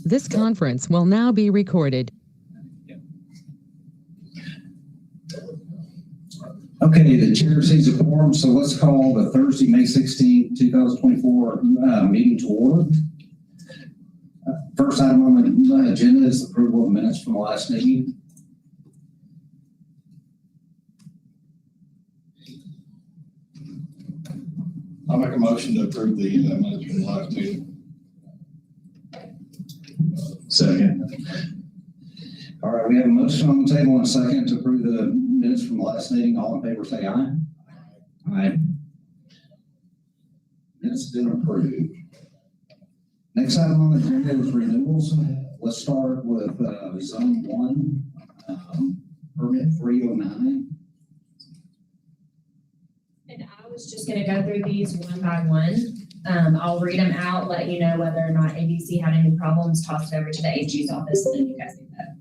This conference will now be recorded. Okay, the chair sees a quorum, so let's call the Thursday, May 16th, 2024 meeting to order. First item on the agenda is the approval of minutes from the last meeting. I'll make a motion to approve the minutes from the last meeting. Second. All right, we have a motion on the table and a second to approve the minutes from the last meeting. All in favor say aye. Aye. Minutes been approved. Next item on the agenda is renewals. Let's start with Zone 1, permit 309. And I was just gonna go through these one by one. I'll read them out, let you know whether or not ABC had any problems, toss it over to the AG's office, and then you guys do that.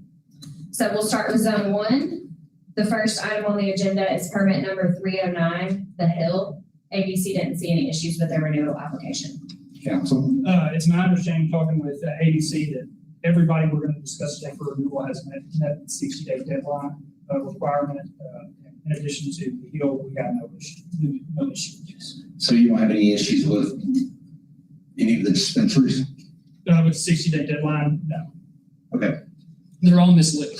So we'll start with Zone 1. The first item on the agenda is permit number 309, The Hill. ABC didn't see any issues with their renewal application. Council. It's my understanding, talking with ABC, that everybody we're going to discuss today for renewal has met the 60-day deadline requirement. In addition to the Hill, we got no issues. So you don't have any issues with any of the dispensaries? With the 60-day deadline, no. Okay. They're all misleading.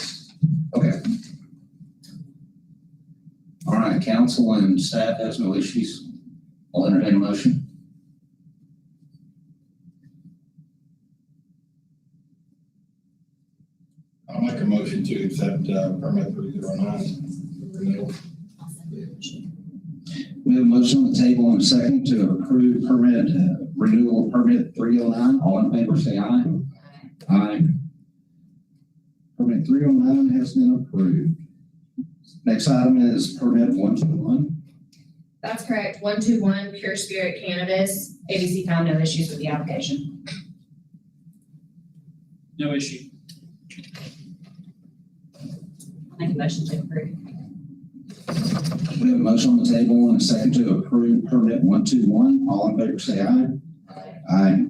Okay. All right, council and staff has no issues. I'll entertain a motion. I'll make a motion to accept permit 309 renewal. We have a motion on the table and a second to approve permit renewal permit 309. All in favor say aye. Aye. Permit 309 has been approved. Next item is permit 121. That's correct. 121 Pure Spirit Cannabis. ABC found no issues with the application. No issue. Make a motion to approve. We have a motion on the table and a second to approve permit 121. All in favor say aye. Aye.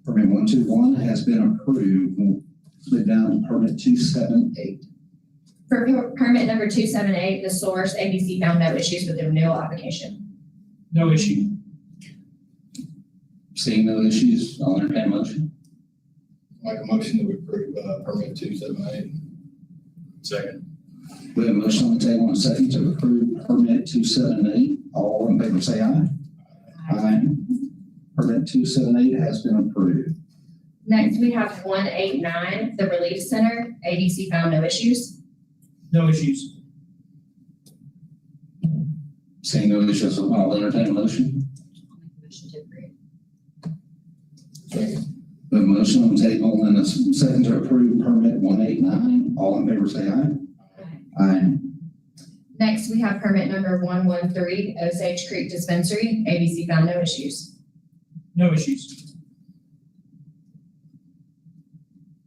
Permit 121 has been approved. We'll move down to permit 278. For permit number 278, The Source, ABC found no issues with the renewal application. No issue. Seeing no issues, I'll entertain a motion. Make a motion to approve permit 278. Second. We have a motion on the table and a second to approve permit 278. All in favor say aye. Aye. Permit 278 has been approved. Next, we have 189, The Relief Center. ABC found no issues. No issues. Seeing no issues, I'll entertain a motion. Motion to approve. Second. We have a motion on the table and a second to approve permit 189. All in favor say aye. Aye. Next, we have permit number 113, Osage Creek Dispensary. ABC found no issues. No issues.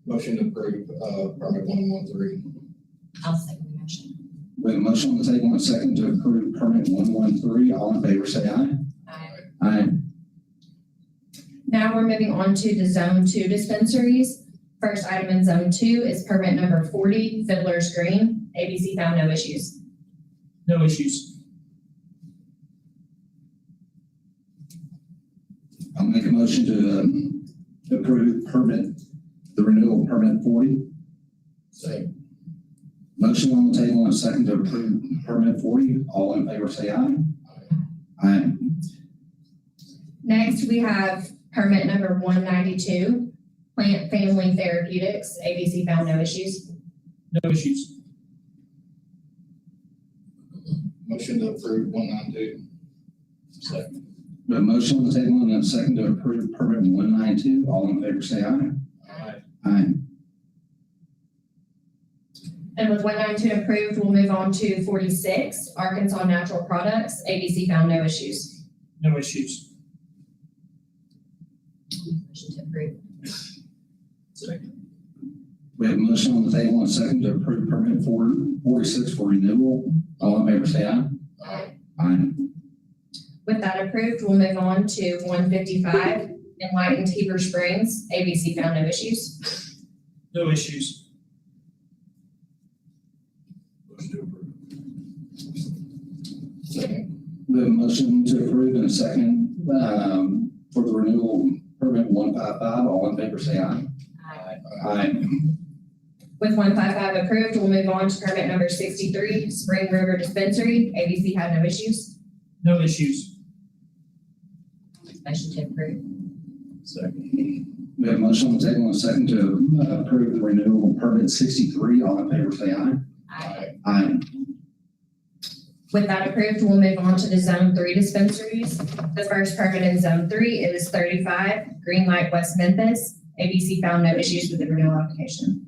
Motion to approve permit 113. I'll second the motion. We have a motion on the table and a second to approve permit 113. All in favor say aye. Aye. Now we're moving on to the Zone 2 dispensaries. First item in Zone 2 is permit number 40, Fiddler's Green. ABC found no issues. No issues. I'll make a motion to approve the renewal permit 40. Second. Motion on the table and a second to approve permit 40. All in favor say aye. Aye. Next, we have permit number 192, Plant Family Therapeutics. ABC found no issues. No issues. Motion to approve 192. Second. We have a motion on the table and a second to approve permit 192. All in favor say aye. Aye. Aye. And with 192 approved, we'll move on to 46, Arkansas Natural Products. ABC found no issues. No issues. Motion to approve. Second. We have a motion on the table and a second to approve permit 46 for renewal. All in favor say aye. Aye. Aye. With that approved, we'll move on to 155, Enlightened Heber Springs. ABC found no issues. No issues. Motion to approve. Second. We have a motion to approve and a second, for the renewal permit 155. All in favor, say aye. Aye. With 155 approved, we'll move on to permit number 63, Spring River Dispensary. ABC had no issues. No issues. Motion to approve. Second. We have a motion on the table and a second to approve the renewal permit 63. All in favor, say aye. Aye. Aye. With that approved, we'll move on to the Zone 3 dispensaries. The first permit in Zone 3 is 35, Greenlight West Memphis. ABC found no issues with the renewal application.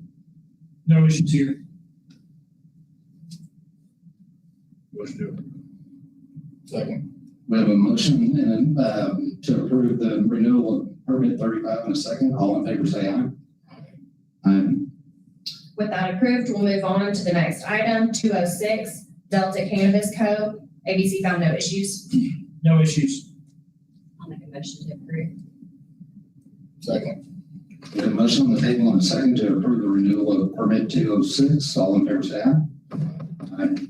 No issues here. Motion to approve. Second. We have a motion and, to approve the renewal of permit 35 in a second. All in favor, say aye. Aye. With that approved, we'll move on to the next item, 206, Delta Cannabis Co. ABC found no issues. No issues. I'll make a motion to approve. Second. We have a motion on the table and a second to approve the renewal of permit 206. All in favor, say aye. Aye.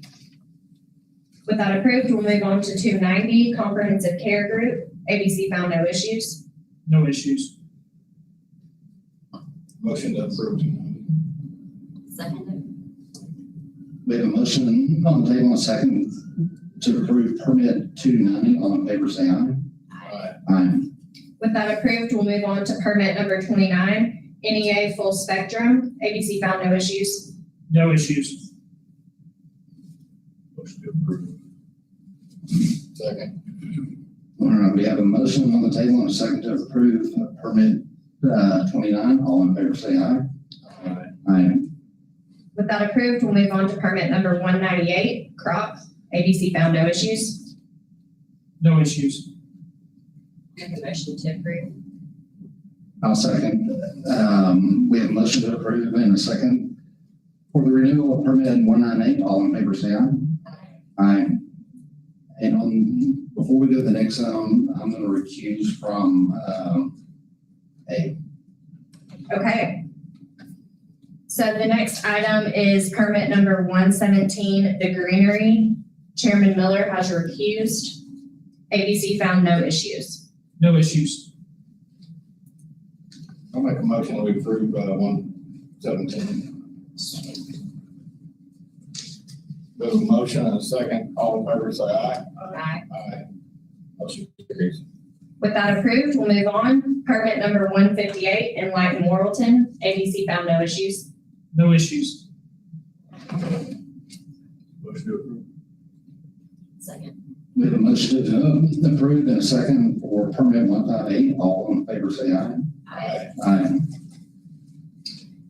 With that approved, we'll move on to 290, Comprehensive Care Group. ABC found no issues. No issues. Motion to approve. Second. We have a motion on the table and a second to approve permit 290. All in favor, say aye. Aye. Aye. With that approved, we'll move on to permit number 29, NEA Full Spectrum. ABC found no issues. No issues. Motion to approve. Second. All right, we have a motion on the table and a second to approve permit 29. All in favor, say aye. Aye. Aye. With that approved, we'll move on to permit number 198, Crop. ABC found no issues. No issues. Make a motion to approve. I'll second. We have a motion to approve and a second for the renewal of permit 198. All in favor, say aye. Aye. And before we go to the next item, I'm going to recuse from A. Okay. So the next item is permit number 117, The Greenery. Chairman Miller has recused. ABC found no issues. No issues. I'll make a motion that we approve, 117. There's a motion and a second. All in favor, say aye. Aye. Aye. Motion carries. With that approved, we'll move on. Permit number 158, Enlighten Morrilton. ABC found no issues. No issues. Motion to approve. Second. We have a motion to approve and a second for permit 158. All in favor, say aye. Aye. Aye.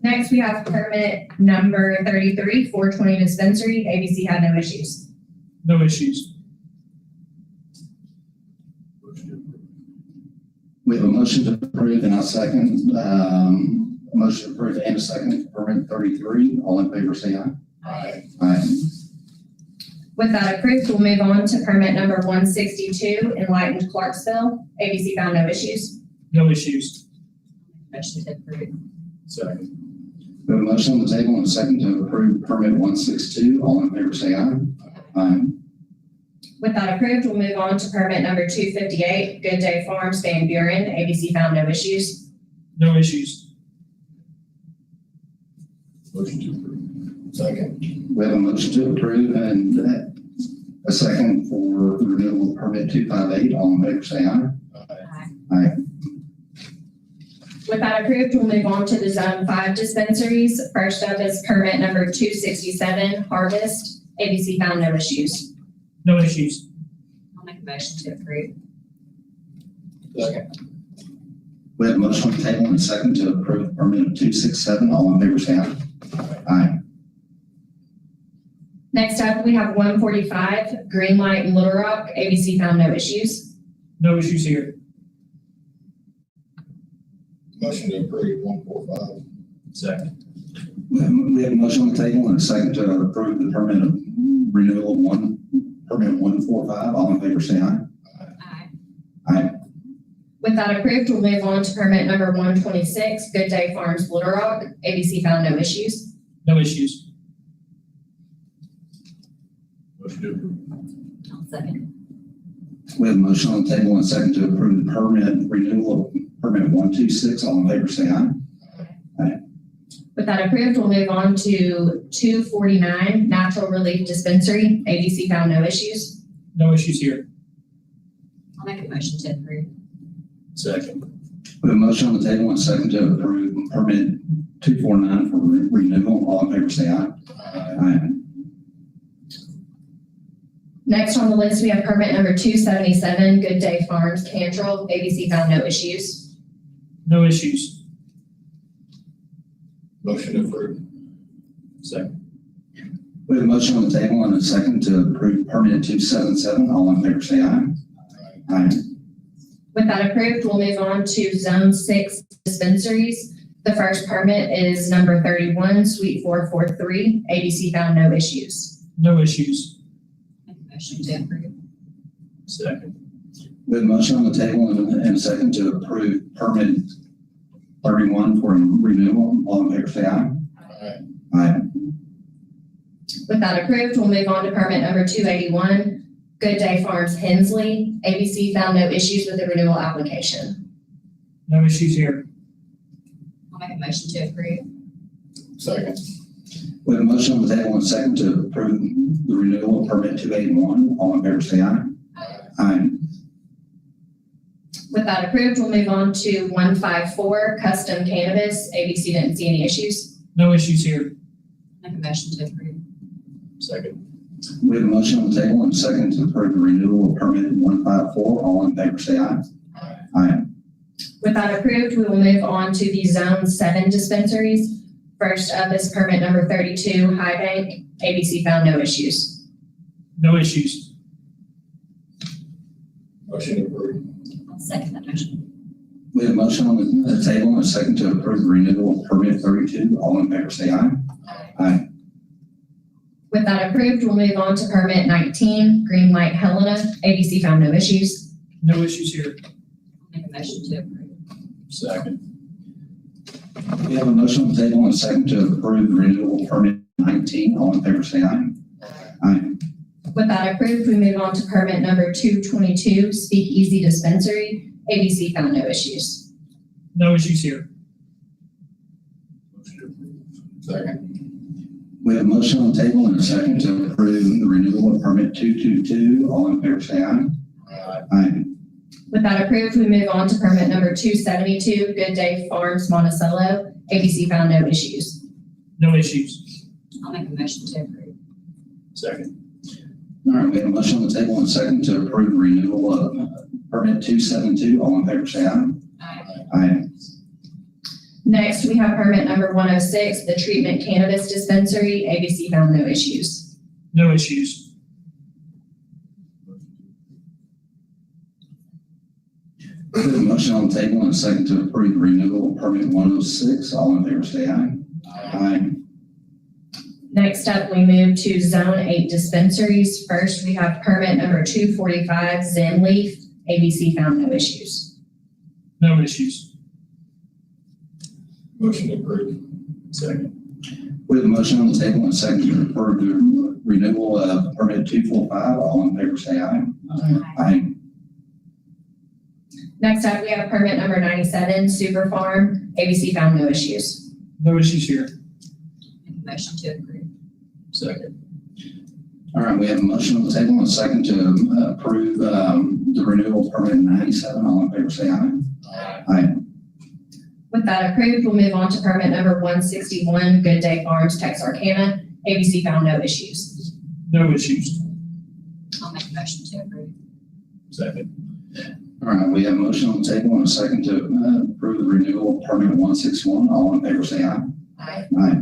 Next, we have permit number 33, 420 Dispensary. ABC had no issues. No issues. Motion to approve. We have a motion to approve and a second. A motion to approve and a second for permit 33. All in favor, say aye. Aye. Aye. With that approved, we'll move on to permit number 162, Enlightened Clarksville. ABC found no issues. No issues. Motion to approve. Second. We have a motion on the table and a second to approve permit 162. All in favor, say aye. Aye. With that approved, we'll move on to permit number 258, Good Day Farms, Van Buren. ABC found no issues. No issues. Motion to approve. Second. We have a motion to approve and a second for the renewal of permit 258. All in favor, say aye. Aye. Aye. With that approved, we'll move on to the Zone 5 dispensaries. First up is permit number 267, Harvest. ABC found no issues. No issues. I'll make a motion to approve. Second. We have a motion on the table and a second to approve permit 267. All in favor, say aye. Aye. Next up, we have 145, Greenlight in Little Rock. ABC found no issues. No issues here. Motion to approve 145. Second. We have a motion on the table and a second to approve the permit of renewal of permit 145. All in favor, say aye. With that approved, we'll move on to permit number 126, Good Day Farms, Little Rock. ABC found no issues. No issues. Motion to approve. I'll second. We have a motion on the table and a second to approve the permit renewal of permit 126. All in favor, say aye. With that approved, we'll move on to 249, Natural Relief Dispensary. ABC found no issues. No issues here. I'll make a motion to approve. Second. We have a motion on the table and a second to approve permit 249 for renewal. All in favor, say aye. Aye. Next on the list, we have permit number 277, Good Day Farms, Cantrell. ABC found no issues. No issues. Motion to approve. Second. We have a motion on the table and a second to approve permit 277. All in favor, say aye. Aye. With that approved, we'll move on to Zone 6 dispensaries. The first permit is number 31, Suite 443. ABC found no issues. No issues. Make a motion to approve. Second. We have a motion on the table and a second to approve permit 31 for renewal. All in favor, say aye. Aye. Aye. With that approved, we'll move on to permit number 281, Good Day Farms, Hensley. ABC found no issues with the renewal application. No issues here. I'll make a motion to approve. Second. We have a motion on the table and a second to approve the renewal of permit 281. All in favor, say aye. Aye. With that approved, we'll move on to 154, Custom Cannabis. ABC didn't see any issues. No issues here. Make a motion to approve. Second. We have a motion on the table and a second to approve the renewal of permit 154. All in favor, say aye. Aye. With that approved, we will move on to the Zone 7 dispensaries. First up is permit number 32, High Bank. ABC found no issues. No issues. Motion to approve. I'll second that motion. We have a motion on the table and a second to approve the renewal of permit 32. All in favor, say aye. Aye. With that approved, we'll move on to permit 19, Green Light Helena. ABC found no issues. No issues here. Make a motion to approve. Second. We have a motion on the table and a second to approve the renewal of permit 19. All in favor, say aye. Aye. With that approved, we move on to permit number 222, Speak Easy Dispensary. ABC found no issues. No issues here. Motion to approve. Second. We have a motion on the table and a second to approve the renewal of permit 222. All in favor, say aye. Aye. Aye. With that approved, we move on to permit number 272, Good Day Farms, Monticello. ABC found no issues. No issues. I'll make a motion to approve. Second. All right, we have a motion on the table and a second to approve the renewal of permit 272. All in favor, say aye. Aye. Next, we have permit number 106, the Treatment Cannabis Dispensary. ABC found no issues. No issues. We have a motion on the table and a second to approve the renewal of permit 106. All in favor, say aye. Aye. Next up, we move to Zone 8 dispensaries. First, we have permit number 245, Zen Leaf. ABC found no issues. No issues. Motion to approve. Second. We have a motion on the table and a second to approve the renewal of permit 245. All in favor, say aye. Aye. Next up, we have permit number 97, Super Farm. ABC found no issues. No issues here. Motion to approve. Second. All right, we have a motion on the table and a second to approve the renewal of permit 97. All in favor, say aye. Aye. With that approved, we'll move on to permit number 161, Good Day Farms, Texarkana. ABC found no issues. No issues. I'll make a motion to approve. Second. All right, we have a motion on the table and a second to approve the renewal of permit 161. All in favor, say aye. Aye. Aye.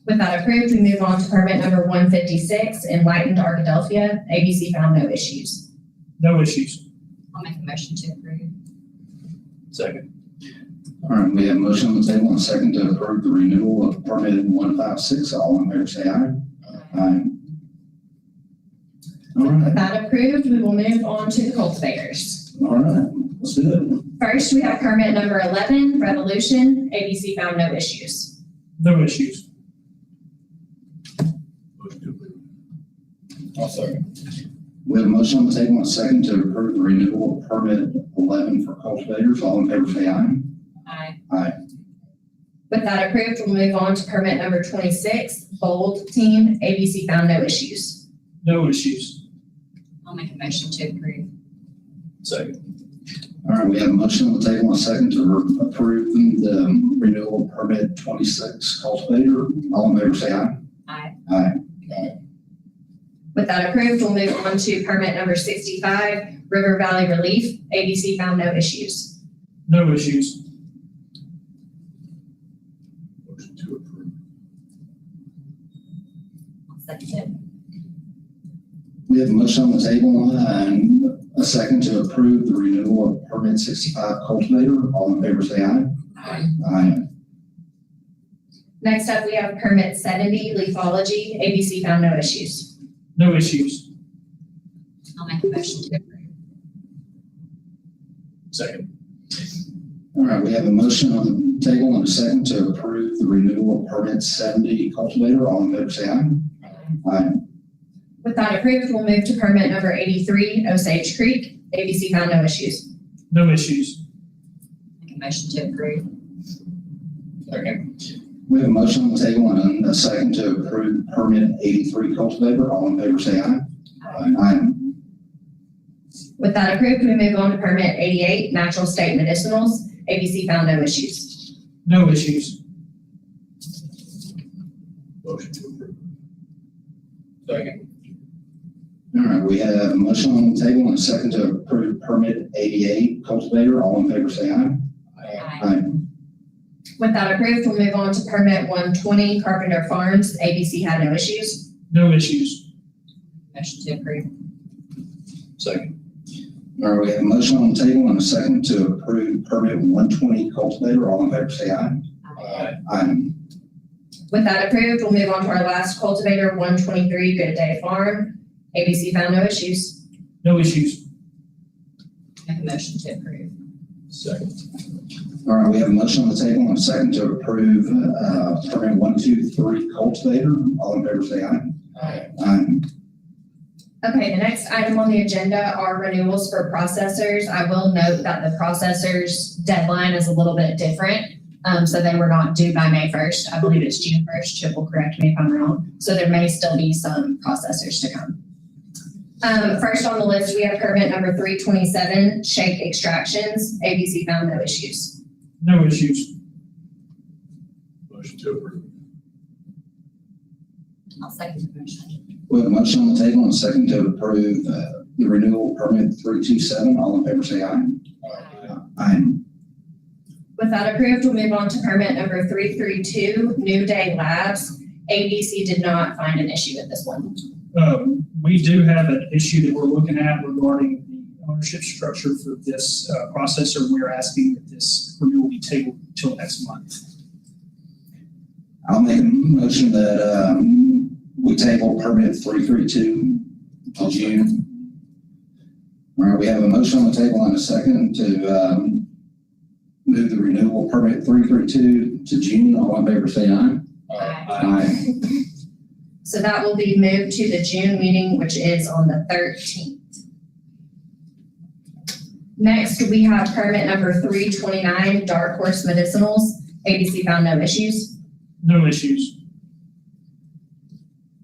With that approved, we move on to permit number 156, Enlightened Arkadelphia. ABC found no issues. No issues. I'll make a motion to approve. Second. All right, we have a motion on the table and a second to approve the renewal of permit 156. All in favor, say aye. Aye. All With right, that approved, we will move on to the cultivators. all right. Let's do it. First, we have permit number 11, Revolution. ABC found no issues. No issues. Motion to approve. I'll second. We have a motion on the table and a second to approve the renewal of permit 11 for cultivators. All in favor, say aye. Aye. Aye. With that approved, we'll move on to permit number 26, Bold Team. ABC found no issues. No issues. I'll make a motion to approve. Second. All right, we have a motion on the table and a second to approve the renewal of permit 26 cultivator. All in favor, say aye. Aye. Aye. Aye. With that approved, we'll move on to permit number 65, River Valley Relief. ABC found no issues. No issues. Motion to approve. I'll second it. We have a motion on the table and a second to approve the renewal of permit 65 cultivator. All in favor, say aye. Aye. Aye. Next up, we have permit 70, Leafology. ABC found no issues. No issues. I'll make a motion to approve. Second. All right, we have a motion on the table and a second to approve the renewal of permit 70 cultivator. All in favor, say aye. Aye. With that approved, we'll move to permit number 83, Osage Creek. ABC found no issues. No issues. Make a motion to approve. Second. We have a motion on the table and a second to approve permit 83 cultivator. All in favor, say aye. Aye. With that approved, we move on to permit 88, Natural State Medicinals. ABC found no issues. No issues. Motion to approve. Second. All right, we have a motion on the table and a second to approve permit 88 cultivator. All in favor, say aye. Aye. With that approved, we'll move on to permit 120, Carpenter Farms. ABC had no issues. No issues. Motion to approve. Second. All right, we have a motion on the table and a second to approve permit 120 cultivator. All in favor, say aye. Aye. Aye. With that approved, we'll move on to our last cultivator, 123, Good Day Farm. ABC found no issues. No issues. Make a motion to approve. Second. All right, we have a motion on the table and a second to approve permit 123 cultivator. All in favor, say aye. Aye. Aye. Okay, the next item on the agenda are renewals for processors. I will note that the processors deadline is a little bit different. So they were not due by May 1st. I believe it's June 1st. Chip will correct me if I'm wrong. So there may still be some processors to come. First on the list, we have permit number 327, Shake Extractions. ABC found no issues. No issues. Motion to approve. I'll second the motion. We have a motion on the table and a second to approve the renewal permit 327. All in favor, say aye. Aye. With that approved, we'll move on to permit number 332, New Day Labs. ABC did not find an issue with this one. We do have an issue that we're looking at regarding the ownership structure for this processor. We're asking that this renewal be tabled until next month. I'll make a motion that we table permit 332 till June. All right, we have a motion on the table and a second to move the renewal permit 332 to June. All in favor, say aye. Aye. So that will be moved to the June meeting, which is on the 13th. Next, we have permit number 329, Dark Horse Medicinals. ABC found no issues. No issues.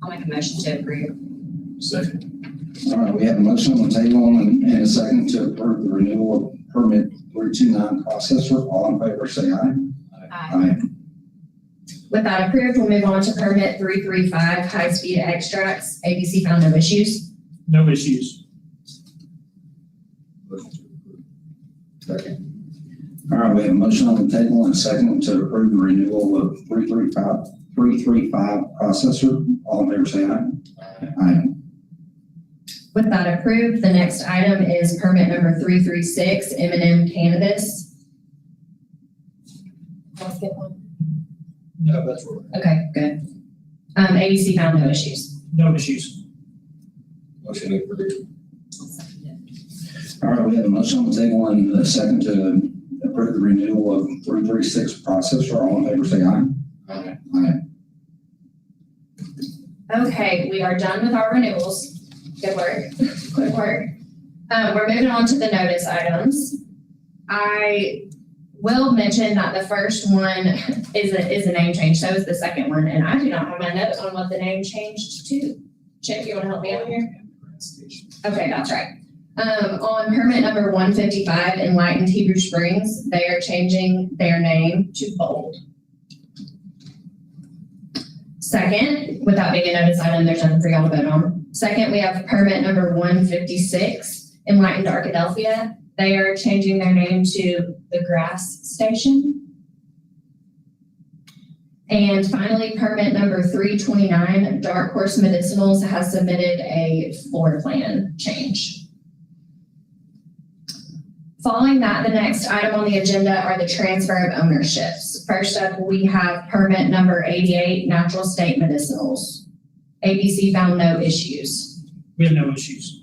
I'll make a motion to approve. Second. All right, we have a motion on the table and a second to approve the renewal of permit 329 processor. All in favor, say aye. Aye. With that approved, we'll move on to permit 335, High Speed Extracts. ABC found no issues. No issues. Motion to approve. Second. All right, we have a motion on the table and a second to approve the renewal of 335 processor. All in favor, say aye. Aye. With that approved, the next item is permit number 336, M&M Cannabis. I'll skip one. No, that's right. Okay, good. ABC found no issues. No issues. Motion to approve. All right, we have a motion on the table and a second to approve the renewal of 336 processor. All in favor, say aye. Aye. Aye. Okay, we are done with our renewals. Good work, good work. We're moving on to the notice items. I will mention that the first one is a name change, so is the second one, and I do not have my notes on what the name changed to. Chip, you wanna help me out here? Okay, that's right. On permit number 155 Enlightened Hebrew Springs, they are changing their name to Bold. Second, without being a notice item, there's nothing for y'all to vote on. Second, we have permit number 156 Enlightened Arkadelphia. They are changing their name to the Grass Station. And finally, permit number 329 Dark Horse Medicinals has submitted a floor plan change. Following that, the next item on the agenda are the transfer of ownerships. First up, we have permit number 88, Natural State Medicinals. ABC found no issues. We have no issues.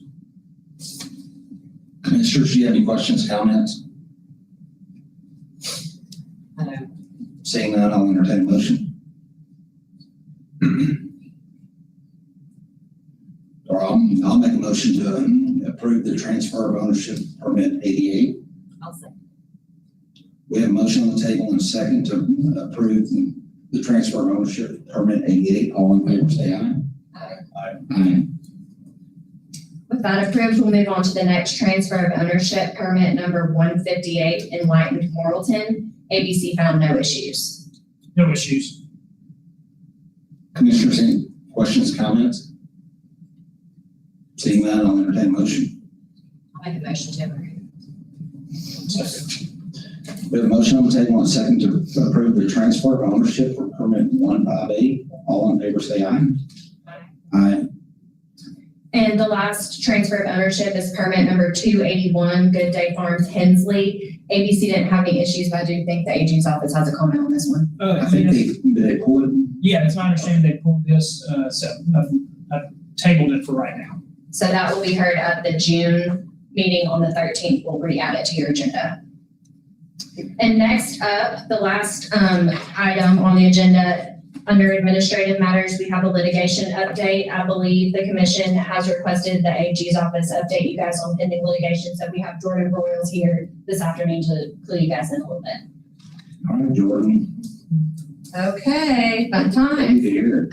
Commissioners, do you have any questions, comments? Hello. Seeing none, I'll entertain a motion. Or I'll make a motion to approve the transfer of ownership permit 88. I'll second. We have a motion on the table and a second to approve the transfer of ownership permit 88. All in favor, say aye. Aye. Aye. With that approved, we'll move on to the next transfer of ownership permit number 158 Enlightened Morrilton. ABC found no issues. No issues. Commissioners, any questions, comments? Seeing none, I'll entertain a motion. I'll make a motion to approve. We have a motion on the table and a second to approve the transfer of ownership for permit 158. All in favor, say aye. Aye. And the last transfer of ownership is permit number 281 Good Day Farms Hensley. ABC didn't have any issues, but I do think the AG's office has a comment on this one. I think they pulled it. Yeah, it's my understanding they pulled this, so I've tabled it for right now. So that will be heard at the June meeting on the 13th. We'll re-add it to your agenda. And next up, the last item on the agenda, under administrative matters, we have a litigation update. I believe the commission has requested the AG's office update you guys on pending litigation. So we have Jordan Broyles here this afternoon to clue you guys in a little bit. All right, Jordan. Okay, fun time. Here.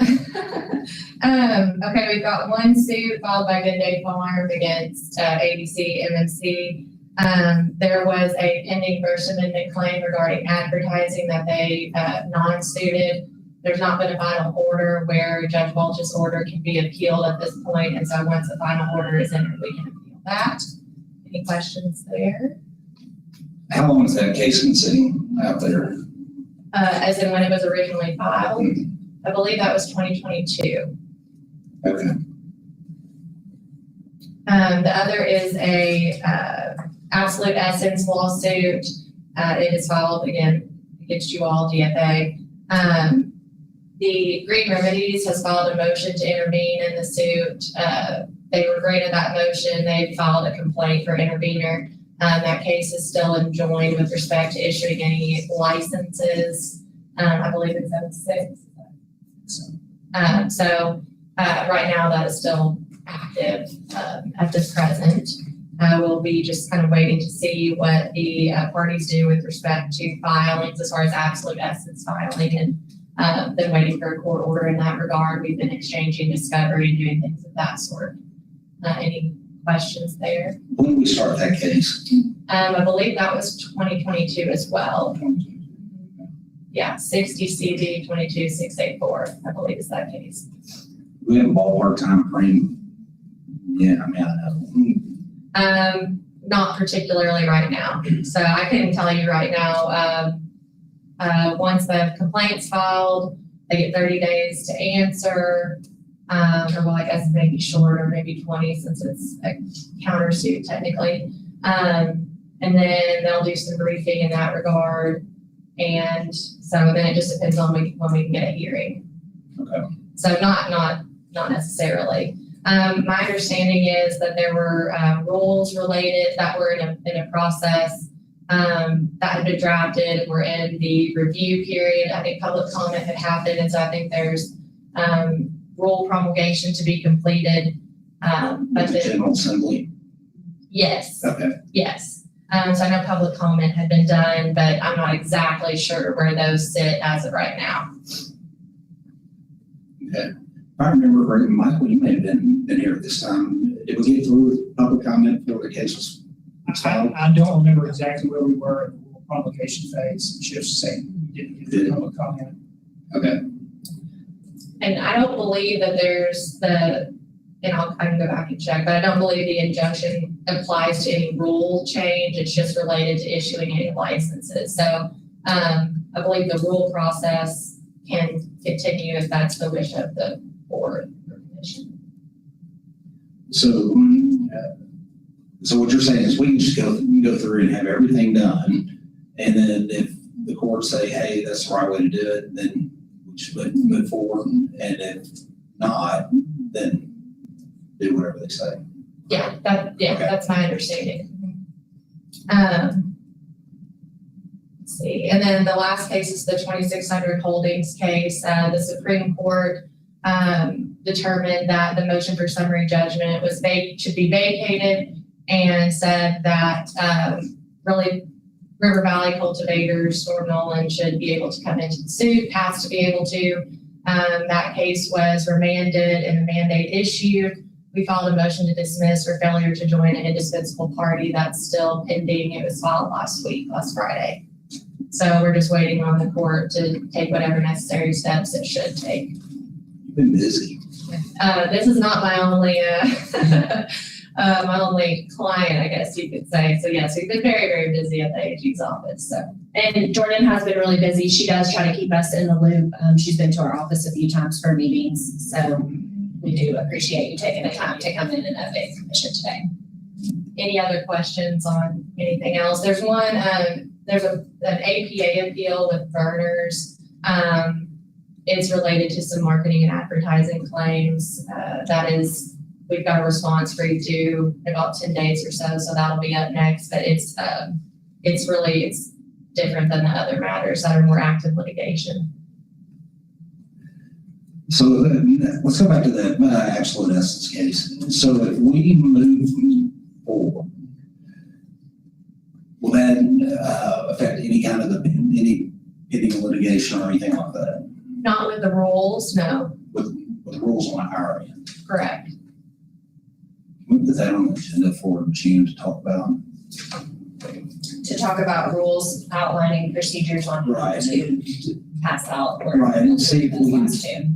Okay, we've got one suit filed by Good Day Farm against ABC MMC. There was a pending First Amendment claim regarding advertising that they non-suited. There's not been a final order where Judge Walsh's order can be appealed at this point, and so once the final order is entered, we can appeal that. Any questions there? How long has that case been sitting out there? As in when it was originally filed, I believe that was 2022. Okay. The other is a Absolute Essence lawsuit. It is filed again against you all, DFA. The Green Remedies has filed a motion to intervene in the suit. They were granted that motion. They filed a complaint for intervener. That case is still enjoined with respect to issuing any licenses. I believe it's 76. So right now that is still active at this present. We'll be just kind of waiting to see what the parties do with respect to filings as far as Absolute Essence filing, and then waiting for a court order in that regard. We've been exchanging discovery and doing things of that sort. Any questions there? When did we start that case? I believe that was 2022 as well. Yeah, 60 CD 22684, I believe is that case. We have a ballpark time frame. Yeah, I mean, I know. Not particularly right now. So I couldn't tell you right now. Once the complaint's filed, they get 30 days to answer. Or well, I guess maybe shorter, maybe 20 since it's a countersuit technically. And then they'll do some briefing in that regard. And so then it just depends on when we can get a hearing. Okay. So not necessarily. My understanding is that there were, rules related that were in a process, that had been drafted, were in the review period. I think public comment had happened, and so I think there's, rule promulgation to be completed. But The then, General Assembly. yes, Okay. yes. So I know public comment had been done, but I'm not exactly sure where those sit as of right now. Okay. If I remember correctly, Michael, you may have been here at this time. Did we get through with public comment before the case was filed? I don't remember exactly where we were in the promulgation phase. Just saying, we didn't get the public comment. Okay. And I don't believe that there's I can go back and check, but I don't believe the injunction applies to any rule change. It's just related to issuing any licenses. So, I believe the rule process can continue if that's the wish of the board or commission. So, so what you're saying is we can just go through and have everything done, and then if the courts say, hey, that's the right way to do it, then we just move forward, and if not, then do whatever they say. Yeah, Okay. that's my understanding. Let's see, and then the last case is the 2600 Holdings case. The Supreme Court determined that the motion for summary judgment should be vacated, and said that really River Valley Cultivators, Storm Nolan, should be able to come into the suit, has to be able to. That case was remanded and the mandate issued. We filed a motion to dismiss for failure to join an indispensable party. That's still pending. It was filed last Friday. So we're just waiting on the court to take whatever necessary steps it should take. You've been busy. This is not my only, my only client, I guess you could say. So yes, we've been very, very busy at the AG's office, so. And Jordan has been really busy. She does try to keep us in the loop. She's been to our office a few times for meetings, so we do appreciate you taking the time to come in and update the commission today. Any other questions on anything else? There's one, there's an APA appeal with Verners. It's related to some marketing and advertising claims. We've got a response for you due in about 10 days or so that'll be up next, but it's different than the other matters that are more active litigation. So let's go back to the absolute essence case. So if we move forward, will that affect any kind of any pending litigation or anything like that? Not with the rules, no, With rules on our end? correct. We put that on the agenda for June to talk about. To talk about rules outlining procedures on how Right. to pass out. or- Right, and see if we can- Last two.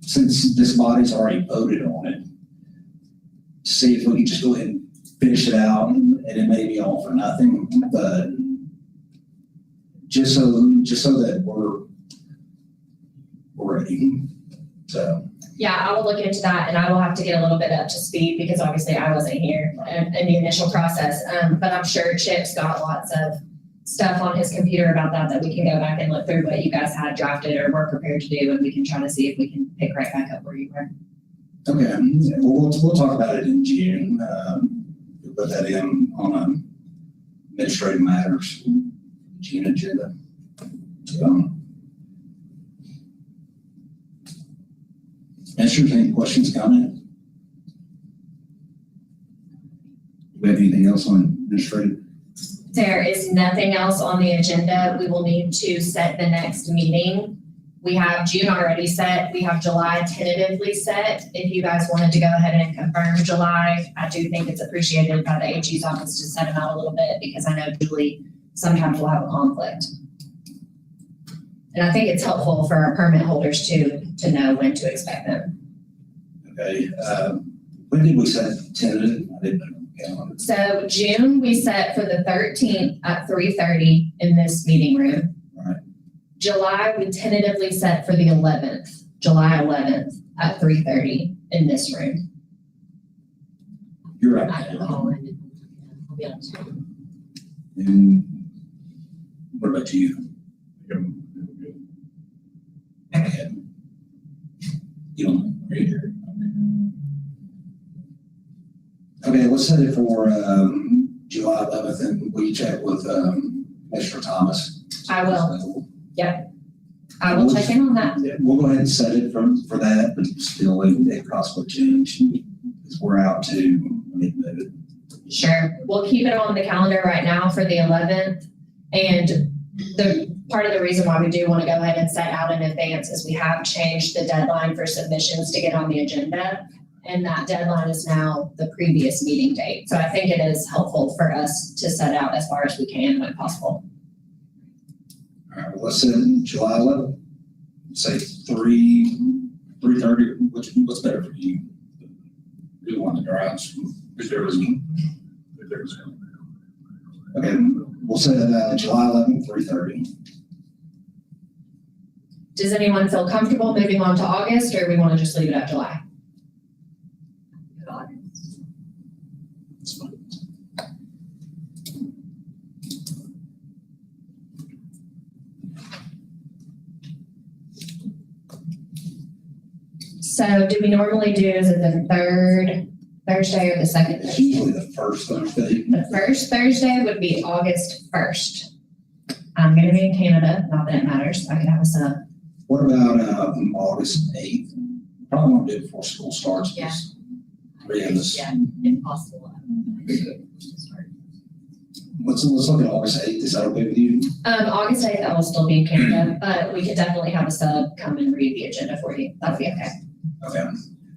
Since this body's already voted on it, see if we can just go ahead and finish it out, and it may be all for nothing, but just so that we're ready. So, Yeah, I will look into that and I will have to get a little bit up to speed because obviously I wasn't here in the initial process. But I'm sure Chip's got lots of stuff on his computer about that we can go back and look through what you guys had drafted or were prepared to do, and we can try to see if we can pick right back up where you were. okay, we'll talk about it in June. We'll put that in on administrative matters, June agenda. Commissioners, any questions, comments? Do we have anything else on administrative? There is nothing else on the agenda. We will need to set the next meeting. We have June already set. We have July tentatively set. If you guys wanted to go ahead and confirm July, I do think it's appreciated by the AG's office to set them out a little bit because I know Julie sometimes will have a conflict. And I think it's helpful for our permit holders too, to know when to expect them. Okay, when did we set tentative? I didn't know. Calendar. So June, we set for the 13th at 3:30 in this meeting room. Right. July, we tentatively set for the 11th, July 11th at 3:30 in this room. You're I right. can call in. I'll be on Zoom. And what about you? Okay. You don't, are you here? let's set it for, July 11th, and will you check with, Mr. Thomas? I will. I will check in on that. Yeah, we'll go ahead and set it for that, but still, it possibly change, because we're out to mid-May. Sure. We'll keep it on the calendar right now for the 11th. And the part of the reason why we do want to go ahead and set out in advance is we have changed the deadline for submissions to get on the agenda. And that deadline is now the previous meeting date. So I think it is helpful for us to set out as far as we can when possible. All right, well, let's set it July 11th. Say 3:30, what's better for you? Do you want the drives? Okay, we'll set it, July 11th, 3:30. Does anyone feel comfortable moving on to August, or we want to just leave it at July? It's fine. So do we normally do, is it the third Thursday or the second? It's usually the first Thursday. The first Thursday would be August 1st. I'm gonna be in Canada, not that it matters, I could have a sub. What about, August 8th? Probably won't do it before school starts. Yeah. Three of us. Yeah, if possible. Let's look at August 8th. Is that okay with you? August 8th, I will still be in Canada, but we could definitely have a sub come and read the agenda for you. That'll be okay. Okay.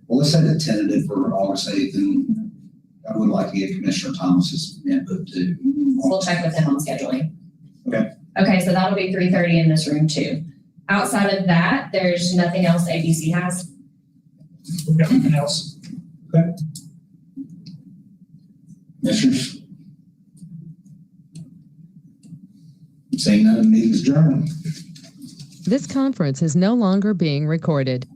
Well, let's set it tentative for August 8th, and I would like to get Commissioner Thomas's input too. We'll check with him on scheduling. Okay. Okay, so that'll be 3:30 in this room too. Outside of that, there's nothing else ABC has. We've got nothing else. Commissioners? Seeing none, meeting is adjourned. This conference is no longer being recorded.